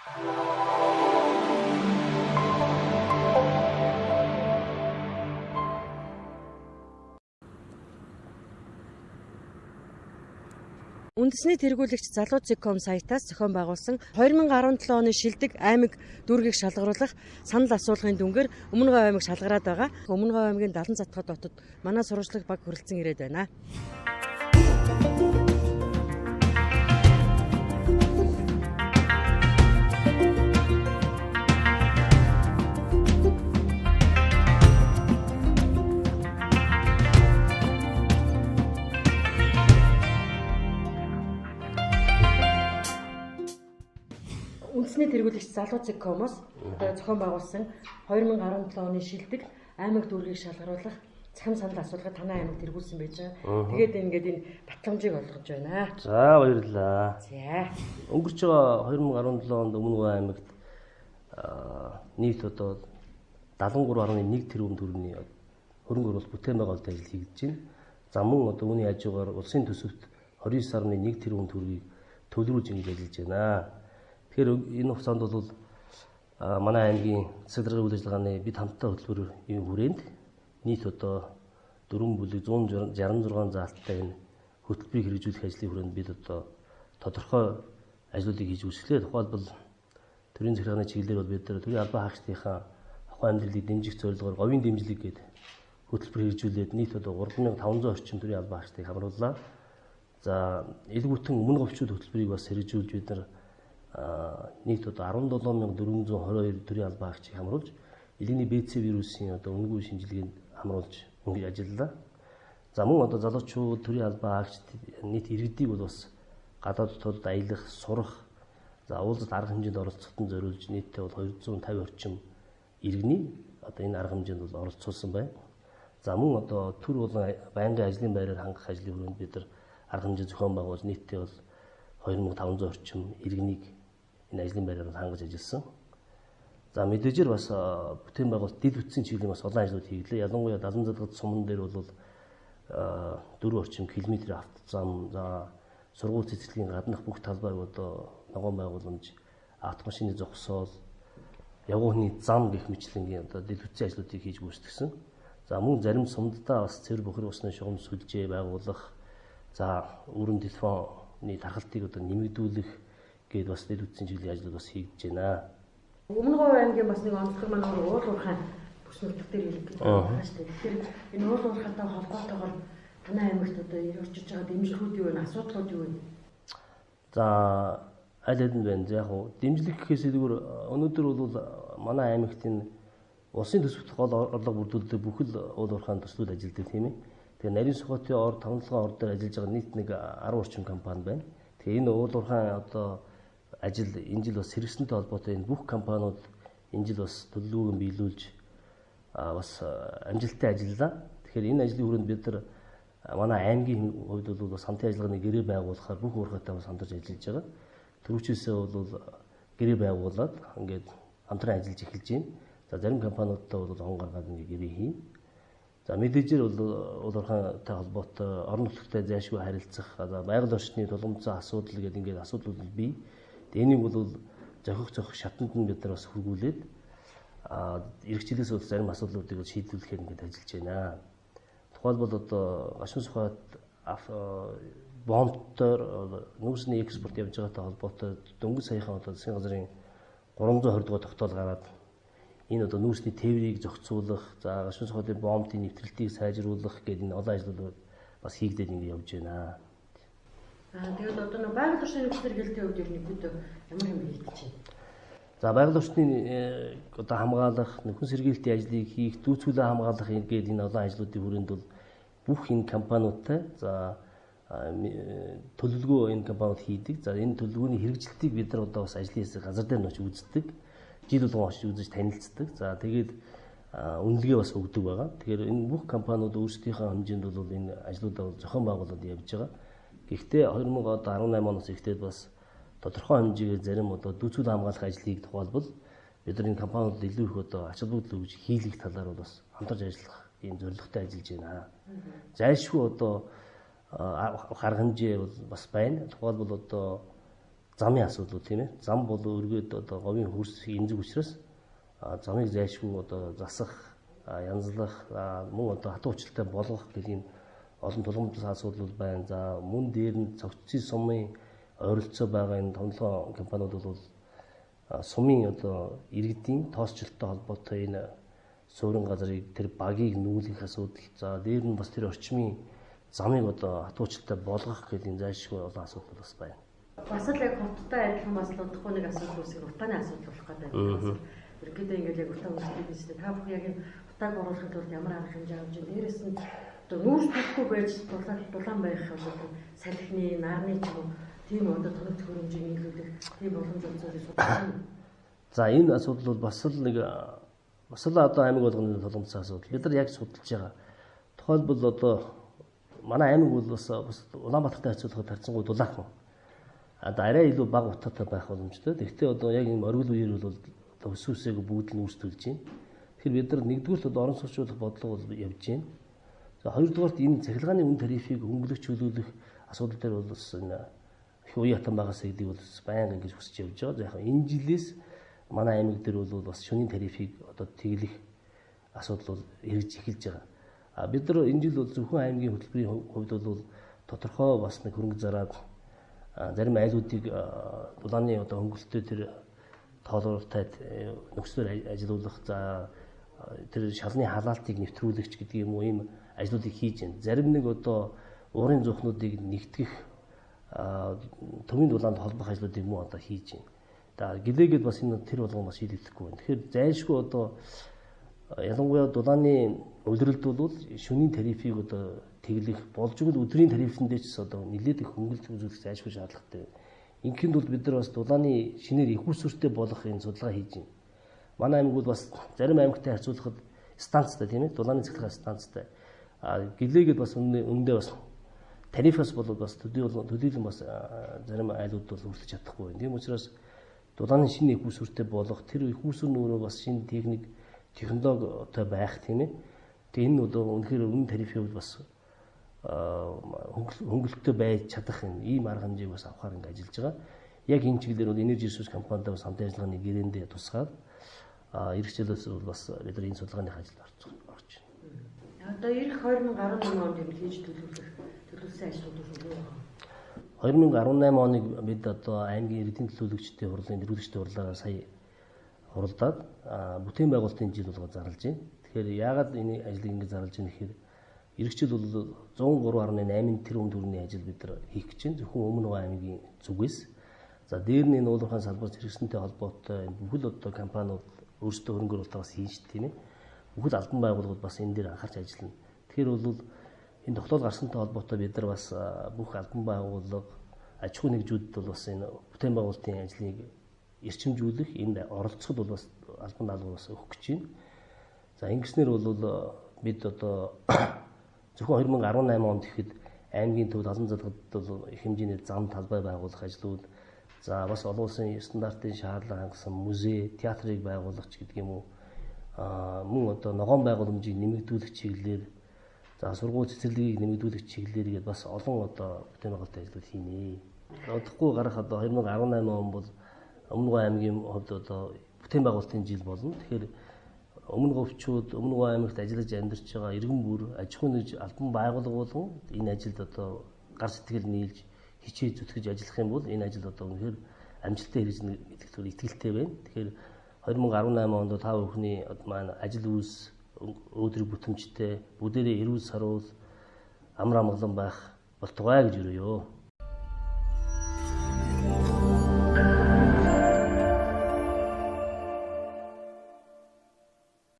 Үндэсний тэргүүлэгч Залуу.com сайтаас зохион байгуулсан 2017 оны шилдэг аймаг дүүргийг шалгаруулах санал асуулгын дүнгээр Өмнөговь аймаг шалгараад байгаа. Өмнөговь аймгийн 70 цатхад дотод манай сурвалжлага баг хүрэлцэн ирээд байна. Үндэсний тэргүүлэгч Залуу.com-оос зохион байгуулсан 2017 оны шилдэг аймаг дүүргийг шалгаруулах цахим санал асуулга танай аймаг тэргүүлсэн байж байгаа. Тэгээд ингээд энэ батламжийг олгож байна. За баярлалаа. За. Өнгөрч байгаа 2017 онд Өмнөговь аймагт нийт одоо 73.1 тэрбум төгрөгийн хөрөнгө оруулалт бүтээн байгуулалт ажил хийгдэж байна. За мөн одоо үүний хажуугаар улсын төсөвт 29.1 тэрбум төгрөгийг төлрүүлж ингэж ажиллаж байна. Тэгэхээр энэ хугацаанд бол манай аймгийн засаг даргын үйл ажиллагааны бид хамтдаа хөтөлбөрийн хүрээнд нийт одоо 4,166 заалттай энэ хөтөлбөрийг хэрэгжүүлэх ажлын хүрээнд бид одоо тодорхой ажлуудыг хийж үсгэлээ. Тухайлбал төрийн захиргааны чиглэлээр бол бид төрийн албан хаагчдынхаа ахуй амьдралыг дэмжих зорилгоор говийн дэмжлэг гээд хөтөлбөр хэрэгжүүлээд нийт одоо 3,500 орчим төрийн албан хаагчдыг хамрууллаа. За элгүүтэн Өмнөговьчууд хөтөлбөрийг бас хэрэгжүүлж бид нар нийт одоо 17,422 төрлийн албан хаагчийг хамруулж элэгний БЦ вирусын одоо үнэгүй шинжилгээнд хамруулж ингэж ажиллалаа. За мөн одоо залуучууд төрлийн албан хаагчид нийт иргэдийг бол бас гадаад дотоод аялах, сурах, за уулзалт арга хэмжээнд оролцоход зориулж нийтдээ бол 250 орчим иргэний одоо энэ арга хэмжээнд бол оролцуулсан байна. За мөн одоо төр болон байнгын ажлын байраар хангах ажлын хүрээнд бид нар арга хэмжээ зохион байгуулж нийтдээ бол 2500 орчим иргэнийг энэ ажлын байраар хангаж ажилласан. За мэдээжээр бас бүтээн байгуулалт дэд бүтцийн чиглэлийн бас олон ажлууд хийгдлээ. Ялангуяа 70 задгад суман дээр бол 4 орчим километрийн автозам, за сургууль цэцэрлэгийн гаднах бүх талбайг одоо ногоон байгууламж, автомашины зогсоол, явгууны зам гэх мэтлэнгийн одоо дэд бүтцийн ажлуудыг хийж гүйцэтгсэн. За мөн зарим сумдаа бас цэвэр бохир усны шугам сүлжээ байгуулах, за өрн телефоны тархалтыг одоо нэмэгдүүлэх гээд бас дэд бүтцийн чиглэлийн ажлууд бас хийгдэж байна. Өмнөговь аймгийн бас нэг онцлог маань уул уурхай бүс нутаг дээр ирэх гэж байна шүү дээ. Тэгэхээр энэ уул уурхайтай холбоотойгоор танай аймагт одоо орчиж байгаа дэмжлэгүүд юу вэ? Асуудлууд юу вэ? За аль хэдийн байна. Яг уу дэмжлэг гэхээс илүүр өнөөдөр бол манай аймагт энэ улсын төсөвт гол орлого бүрдүүлдэг бүхэл уул уурхайн төслүүд ажилладаг тийм ээ. Тэгээ нарийн сухатын ор, тавталгаан ор дээр ажиллаж байгаа нийт нэг 10 орчим компани байна. Тэгээ энэ уул уурхайн одоо ажил энэ жил бас хэрэгсэнтэй холбоотой энэ бүх компаниуд энэ жил бас төлөвлөгөөг биелүүлж бас амжилттай ажиллалаа. Тэгэхээр энэ ажлын хүрээнд бид нар манай аймгийн хувьд бол бас хамтын ажиллагааны гэрээ байгуулахаар бүх уурхайтай бас хамтарч ажиллаж байгаа. Түрүүчээсээ бол гэрээ байгуулад ингээд хамтран ажиллаж эхэлж байна. За зарим компаниудтай бол он гаргаад ингээд гэрээ хийн. За мэдээжээр бол уурхайтай холбоотой орон нутагтай зайлшгүй харилцах, байгаль орчны тулгымцсан асуудал гэдэг ингээд асуудлууд бий. Энийг бол зохих шатанд нь бид нар бас хүргүүлээд эрхчлээс бол зарим асуудлуудыг шийдвэрлэхээр ингээд ажиллаж байна. Тухайлбал одоо гашуун сухад бомбтоор нүүрсний экспорт явж байгаатай холбоотой дөнгөж саяхан одоо засгийн газрын 320 дугаар тогтоол гараад энэ одоо нүүрсний тээврийг зохицуулах, за гашуун сухатын бомбын нэвтрэлтийг сайжруулах гэдэг энэ олон ажлууд бас хийгдээд ингээд явж байна. Тэгээд одоо нэг байгаль орчны нөхцөл хэрэглэлийн хувьд ер нь бид ямар юм хийгдэж байна? За байгаль орчны одоо хамгаалах, нөхөн сэргийлтийн ажлыг хийх, дүүцгүүлээ хамгаалах гэдэг энэ олон ажлуудын хүрээнд бол бүх энэ компаниудтай за төлөвлөгөө энэ компаниуд хийдэг. За энэ төлөвлөгөөний хэрэгжилтийг бид нар одоо бас ажлын хэсэг газар дээр нь очиж үздэг. Жил болгон очиж үзэж танилцдаг. За тэгээд үнэлгээ бас өгдөг байгаа. Тэгэхээр энэ бүх компаниуд өөрсдийнхөө хэмжээнд бол энэ ажлуудаа зохион байгуулалт явж байгаа. Гэхдээ 2018 оноос эхлээд бас тодорхой хэмжээгээр зарим одоо дүүцгүүл хамгаалах ажлыг тухайлбал бид нар энэ компаниуд илүү их одоо ач холбогдол өгж хийлгэх талаар бол бас хамтарч ажиллах ийм зорилготой ажиллаж байна. Зайлшгүй одоо арга хэмжээ бол бас байна. Тухайлбал одоо замын асуудал тийм ээ. Зам бол өргөд одоо говийн хөрс эмзэг учраас замыг зайлшгүй одоо засах, янзлах, мөн одоо хатуу уучлалтай болгох гэх юм олон тулгамдсан асуудал байна. За мөн дээр нь цогцын сумын ойролцоо байгаа энэ томлогоо компаниуд бол сумын одоо иргэдийн тоосчлолтой холбоотой энэ суурин газрыг тэр багийг нүүлгэх асуудал. За дээр нь бас тэр орчмын замыг одоо хатуучтай болгох гэдэг энэ зайлшгүй олон асуудал бас байна. Бас л яг хоттой адилхан бас л удахгүй нэг асуудал үүсгэх утааны асуудал болох гэдэг. Ерөнхийдөө ингээд яг утаа үүсгэх бизнес та бүхэн яг энэ утааг оруулахын тулд ямар арга хэмжээ авч байгаа. Дээрээс нь одоо нүүрс бүхгүй байж дулаан байх одоо салхины, нарны ч юм тийм одоо тоног төхөөрөмжийг нийлүүлэх тийм боломж үзүүлэх судалгаа. За энэ асуудал бол бас л одоо аймаг болгоны тулгамдсан асуудал. Бид нар яг судалж байгаа. Тухайлбал одоо манай аймаг бол бас Улаанбаатартай харьцуулахад харьцангуй дулаахан. Арай илүү бага утаатай байх боломжтой. Гэхдээ одоо яг энэ оргил үеэр бол одоо өсвөсөйг бүгд нь үүсгэж байна. Тэгэхээр бид нар нэгдүгürt одоо орон сууцлуулах бодлого бол явж байна. За хоёрдугаарт энэ цахилгааны үн тарифыг хөнгөлөх чөлөөлөх асуудал дээр бол бас энэ их уян хатан байгаас гэдгийг бол байнга ингэж хүсэж явж байгаа. За яг энэ жилээс манай аймаг дээр бол бас шөнийн тарифыг одоо тэглэх асуудал бол эргэж эхэлж байгаа. Бид нар энэ жил бол зөвхөн аймгийн хөтөлбөрийн хувьд бол тодорхой бас нэг хөрөнгө зараад зарим айлуудыг дулааны одоо хөнгөлөлтөд тэр тоолууртай нөхцөлөөр ажилуулах, за тэр шалны халаалтыг нэвтрүүлэгч гэдэг юм уу ийм ажлуудыг хийж байна. Зарим нэг одоо уурын зүхнүүдийг нэгтгэх төвийн дулаанд холбох ажлуудыг мөн одоо хийж байна. Гэлээгээд бас энэ тэр болгон бас шийдэгдэхгүй байна. Тэгэхээр зайлшгүй одоо ялангуяа дулааны улиралд бол шөнийн тарифыг одоо тэглэх болж игэл өдрийн тарифэндээ ч одоо нэлээд их хөнгөлөлт үзүүлэх зайлшгүй шаардлагатай. Ингээнд бол бид нар бас дулааны шинээр их усүртэй болох энэ судалгаа хийж байна. Манай аймаг бол бас зарим аймагтай харьцуулахад станцтай тийм ээ дулааны цахилгаан станцтай. Гэлээгээд бас өндөө бас тарифаас болоод бас төдийлөн бас зарим айлууд бол хүртэж чадахгүй байна. Тийм учраас дулааны шинэ их усүртэй болох тэр их усүр нүүрөө бас шинэ техник технологитой байх тийм ээ. Тэгээ энэ одоо үнэхээр өмнө тарифын хувьд бас хөнгөлөлтөй байж чадах ийм арга хэмжээг бас авахар ингэ ажиллаж байгаа. Яг энэ чиглэлээр бол Energy Resource компанитай бас хамт ажиллагааны гэрээндээ тусгаад эх жилээс бол бас бид нар энэ судалгааны ажилд орж байна. Одоо эх 2018 онд юм хийж төлөвлөсөн ажлууд юу вэ? 2018 оныг бид одоо аймгийн иргэдийн төлөөлөгчдийн хурлын нэрвэлэгчдийн хурлаараа сая хуралдаад бүтээн байгуулалтын жил болгож зарлаж байна. Тэгэхээр яагаад энэ ажлыг ингэ зарлаж байна гэхээр эх жил бол 103.8 тэрбум төгрөгийн ажил бид нар хийх гэж байна. Зөвхөн Өмнө Говь аймгийн зүгээс. За дээр нь энэ уулуурхайн салбарт хэрэгсэнтэй холбоотой бүхэл одоо компаниуд өөрсдөө хөрөнгө оруулалт бас хийн шүү дээ. Бүхэл албан байгууллагууд бас энэ дээр анхаарч ажиллана. Тэгэхээр бол энэ тогтоол гарсантай холбоотой бид нар бас бүх албан байгууллага аж ахуй нэгжүүдэд бол бас энэ бүтээн байгуулалтын ажлыг эрчимжүүлэх, энд оролцоход бол бас албан даалгавар бас өгөх гэж байна. За ингэснээр бол бид одоо зөвхөн 2018 онд ихэд аймгийн төвд олон залгад бол их хэмжээний зам талбай байгуулах ажлууд, за бас олон улсын стандартын шаардлага хангасан музей, театрыг байгуулах гэдэг юм уу, мөн одоо ногоон байгууламжийг нэмэгдүүлэх чиглэлээр, за сургууль цэцэрлэгийг нэмэгдүүлэх чиглэлээр гээд бас олон одоо бүтээн байгуулалтын ажлууд хийнэ. Удахгүй гарах одоо 2018 он бол Өмнө Говь аймгийн хувьд одоо бүтээн байгуулалтын жил болно. Тэгэхээр Өмнө говьчууд, Өмнө Говь аймагт ажиллаж амьдарч байгаа иргэн бүр аж ахуй нэгж албан байгууллага болгон энэ ажилд одоо гар сэтгэл нийлж хичээж зүтгэж ажиллах юм бол энэ ажил одоо үнэхээр амжилттай хэрэгжинэ гэдэгт бол итгэлтэй байна. Тэгэхээр 2018 онд та бүхний маань ажил үйлс өөдрөг бүтэмжтэй, бүгдээрээ эрүүл саруул амар амгалан байх болтугай гэж өрөөё.